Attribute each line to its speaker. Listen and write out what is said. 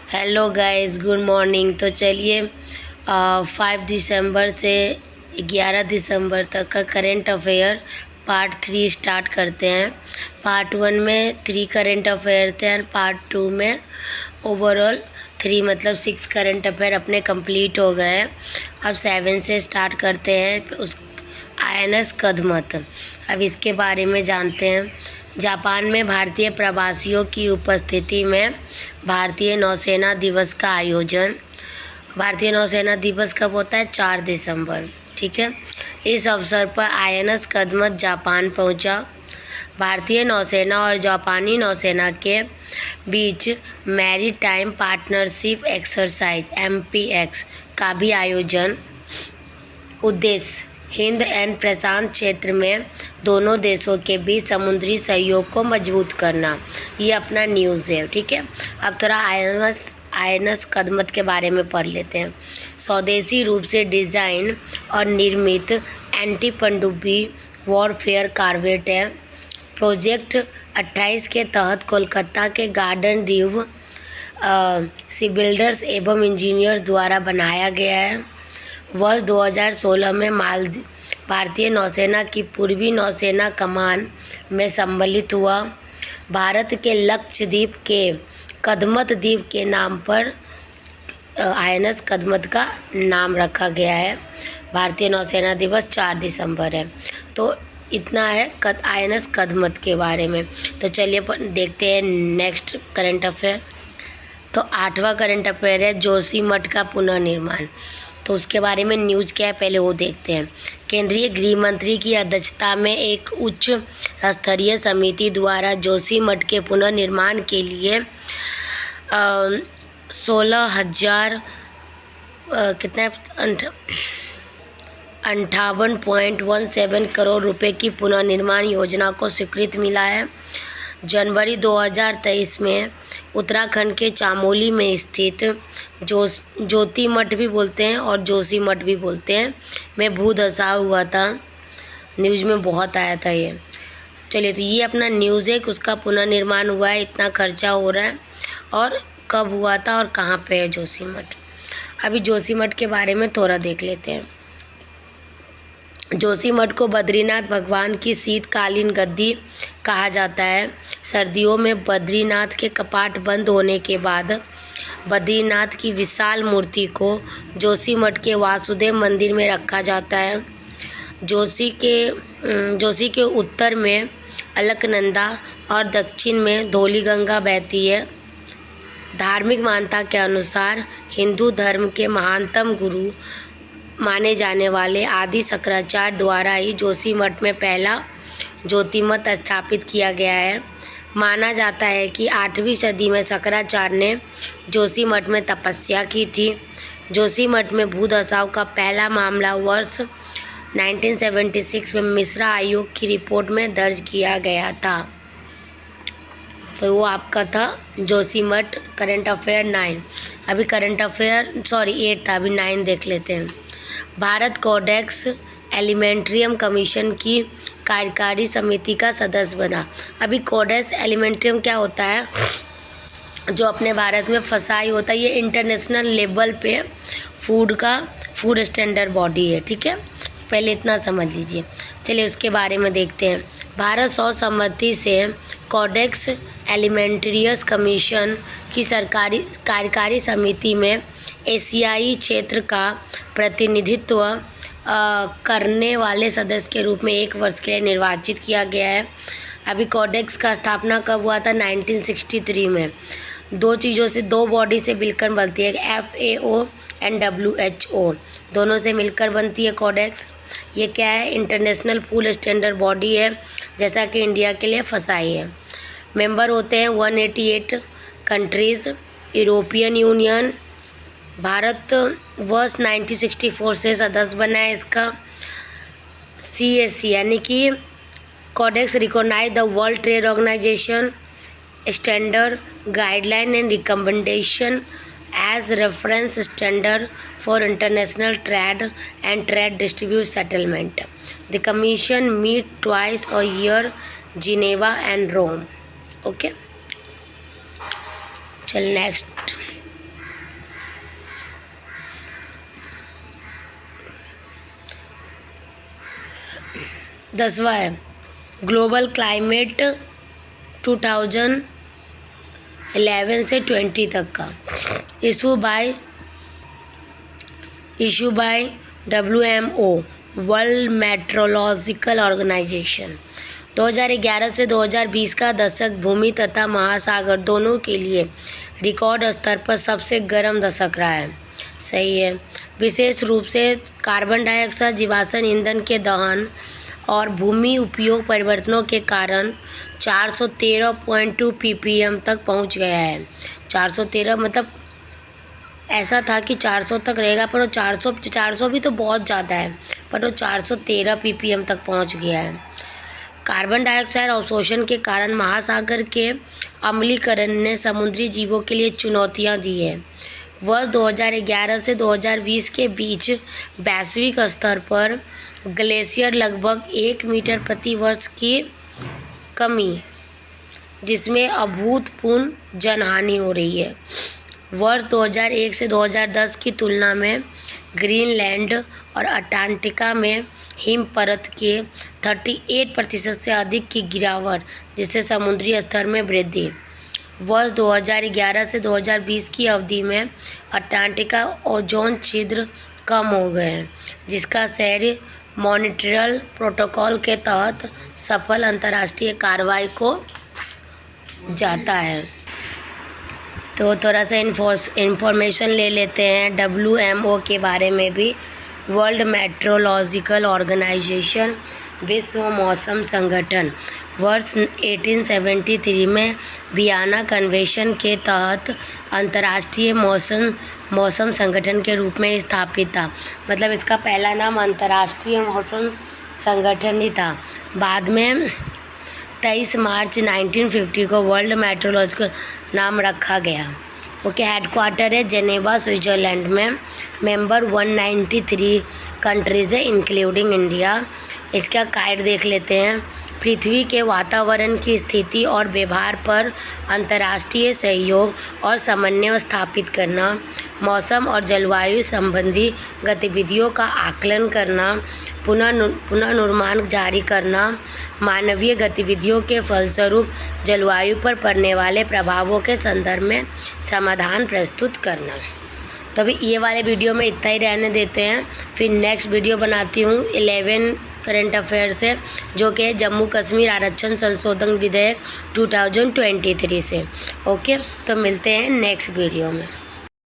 Speaker 1: Hello guys, good morning. तो चलिए 5 दिसंबर से 11 दिसंबर तक का करेंट अफेयर पार्ट 3 स्टार्ट करते हैं। पार्ट 1 में 3 करेंट अफेयर थे और पार्ट 2 में ओवरऑल 3 मतलब 6 करेंट अफेयर अपने कंप्लीट हो गए हैं। अब 7 से स्टार्ट करते हैं। उस INS कदमत, अब इसके बारे में जानते हैं। जापान में भारतीय प्रवासियों की उपस्थिति में भारतीय नौसेना दिवस का आयोजन। भारतीय नौसेना दिवस कब होता है? 4 दिसंबर। ठीक है। इस अवसर पर INS कदमत जापान पहुंचा। भारतीय नौसेना और जापानी नौसेना के बीच मैरीटाइम पार्टनरशिप एक्सरसाइज MPX का भी आयोजन। उद्देश्य हिंद एंड प्रशांत क्षेत्र में दोनों देशों के बीच समुद्री सहयोग को मजबूत करना। ये अपना न्यूज़ है। ठीक है। अब थोड़ा INS कदमत के बारे में पढ़ लेते हैं। स्वदेशी रूप से डिज़ाइन और निर्मित एंटी पनडुब्बी वॉरफेयर कॉर्वेट है। प्रोजेक्ट 28 के तहत कोलकाता के गार्डन रीव सीबिल्डर्स एवं इंजीनियर्स द्वारा बनाया गया है। वर्ष 2016 में भारतीय नौसेना की पूर्वी नौसेना कमान में सम्मिलित हुआ। भारत के लक्षद्वीप के कदमत द्वीप के नाम पर INS कदमत का नाम रखा गया है। भारतीय नौसेना दिवस 4 दिसंबर है। तो इतना है INS कदमत के बारे में। तो चलिए देखते हैं नेक्स्ट करंट अफेयर। तो 8वां करंट अफेयर है जोशीमठ का पुनर्निर्माण। तो उसके बारे में न्यूज़ क्या है पहले वो देखते हैं। केंद्रीय गृह मंत्री की अध्यक्षता में एक उच्च स्तरीय समिति द्वारा जोशीमठ के पुनर्निर्माण के लिए 16,000 58.17 करोड़ रुपए की पुनर्निर्माण योजना को स्वीकृति मिला है। जनवरी 2023 में उत्तराखंड के चामोली में स्थित ज्योतिमठ भी बोलते हैं और जोशीमठ भी बोलते हैं में भूधसाव हुआ था। न्यूज़ में बहुत आया था ये। चलिए, तो ये अपना न्यूज़ है कि उसका पुनर्निर्माण हुआ है, इतना खर्चा हो रहा है और कब हुआ था और कहाँ पे है जोशीमठ। अभी जोशीमठ के बारे में थोड़ा देख लेते हैं। जोशीमठ को बद्रीनाथ भगवान की शीतकालीन गद्दी कहा जाता है। सर्दियों में बद्रीनाथ के कपाट बंद होने के बाद बद्रीनाथ की विशाल मूर्ति को जोशीमठ के वासुदेव मंदिर में रखा जाता है। जोशी के उत्तर में अलकनंदा और दक्षिण में धौलीगंगा बहती है। धार्मिक मान्यता के अनुसार हिंदू धर्म के महानतम गुरु माने जाने वाले शंकराचार्य द्वारा ही जोशीमठ में पहला ज्योतिमठ स्थापित किया गया है। माना जाता है कि 8वीं सदी में शंकराचार्य ने जोशीमठ में तपस्या की थी। जोशीमठ में भूधसाव का पहला मामला वर्ष 1976 में मिश्रा आयोग की रिपोर्ट में दर्ज किया गया था। तो वो आपका था जोशीमठ करंट अफेयर 9। अभी करंट अफेयर 8 था, अभी 9 देख लेते हैं। भारत कोडेक्स एलिमेंट्रियम कमीशन की कार्यकारी समिति का सदस्य बना। अभी कोडेक्स एलिमेंट्रियम क्या होता है? जो अपने भारत में फसाई होता है, ये इंटरनेशनल लेवल पे फूड स्टैंडर्ड बॉडी है। ठीक है, पहले इतना समझ लीजिए। चलिए उसके बारे में देखते हैं। भारत सर्वसम्मति से कोडेक्स एलिमेंट्रियस कमीशन की सरकारी कार्यकारी समिति में एशियाई क्षेत्र का प्रतिनिधित्व करने वाले सदस्य के रूप में 1 वर्ष के लिए निर्वाचित किया गया है। अभी कोडेक्स का स्थापना कब हुआ था? 1963 में। 2 चीज़ों से, 2 बॉडी से मिलकर बनती है, FAO एंड WHO, दोनों से मिलकर बनती है कोडेक्स। ये क्या है? इंटरनेशनल फूड स्टैंडर्ड बॉडी है, जैसा कि इंडिया के लिए फसाई है। मेंबर होते हैं 188 कंट्रीज़। यूरोपियन यूनियन, भारत वर्ष 1964 से सदस्य बना है इसका। CAC यानी कि Codex recognize the World Trade Organization standard guideline and recommendation as reference standard for international trade and trade distribute settlement. The commission meet twice a year, Geneva and Rome. Okay, चल next. 10वां है global climate 2011 से 20 तक का issue by WMO World Meteorological Organization. 2011 से 2020 का दशक भूमि तथा महासागर दोनों के लिए रिकॉर्ड स्तर पर सबसे गर्म दशक रहा है। सही है। विशेष रूप से कार्बन डाइऑक्साइड जीवाश्म ईंधन के दहन और भूमि उपयोग परिवर्तनों के कारण 413.2 ppm तक पहुंच गया है। 413 मतलब ऐसा था कि 400 तक रहेगा, पर वो 400 भी तो बहुत ज़्यादा है, पर वो 413 ppm तक पहुंच गया है। कार्बन डाइऑक्साइड अवशोषण के कारण महासागर के अम्लीकरण ने समुद्री जीवों के लिए चुनौतियां दी है। वर्ष 2011 से 2020 के बीच वैश्विक स्तर पर ग्लेशियर लगभग 1 मीटर प्रति वर्ष की कमी, जिसमें अभूतपूर्व जनहानि हो रही है। वर्ष 2001 से 2010 की तुलना में ग्रीनलैंड और अंटार्कटिका में हिम परत के 38% से अधिक की गिरावट, जिससे समुद्री स्तर में वृद्धि। वर्ष 2011 से 2020 की अवधि में अंटार्कटिका ओजोन छिद्र कम हो गए हैं, जिसका श्रेय मॉन्ट्रियल प्रोटोकॉल के तहत सफल अंतर्राष्ट्रीय कार्रवाई को जाता है। तो थोड़ा सा इंफॉर्मेशन ले लेते हैं WMO के बारे में भी। वर्ल्ड मेट्रोलॉजिकल ऑर्गेनाइजेशन विश्व मौसम संगठन वर्ष 1873 में वियना कन्वेंशन के तहत अंतर्राष्ट्रीय मौसम संगठन के रूप में स्थापित था। मतलब इसका पहला नाम अंतर्राष्ट्रीय मौसम संगठन ही था। बाद में 23 मार्च 1950 को वर्ल्ड मेट्रोलॉजिकल नाम रखा गया। ओके, हेडक्वार्टर है जेनेवा स्विट्ज़रलैंड में। मेंबर 193 कंट्रीज़ है इंक्लूडिंग इंडिया। इसका गाइड देख लेते हैं। पृथ्वी के वातावरण की स्थिति और व्यवहार पर अंतर्राष्ट्रीय सहयोग और समन्वय स्थापित करना, मौसम और जलवायु संबंधी गतिविधियों का आकलन करना, पुनर्निर्माण जारी करना, मानवीय गतिविधियों के फलस्वरूप जलवायु पर पड़ने वाले प्रभावों के संदर्भ में समाधान प्रस्तुत करना। तो अभी ये वाले वीडियो में इतना ही रहने देते हैं। फिर नेक्स्ट वीडियो बनाती हूँ 11 करंट अफेयर से, जो कि जम्मू कश्मीर आरक्षण संशोधन विधेयक 2023 से। ओके, तो मिलते हैं नेक्स्ट वीडियो में।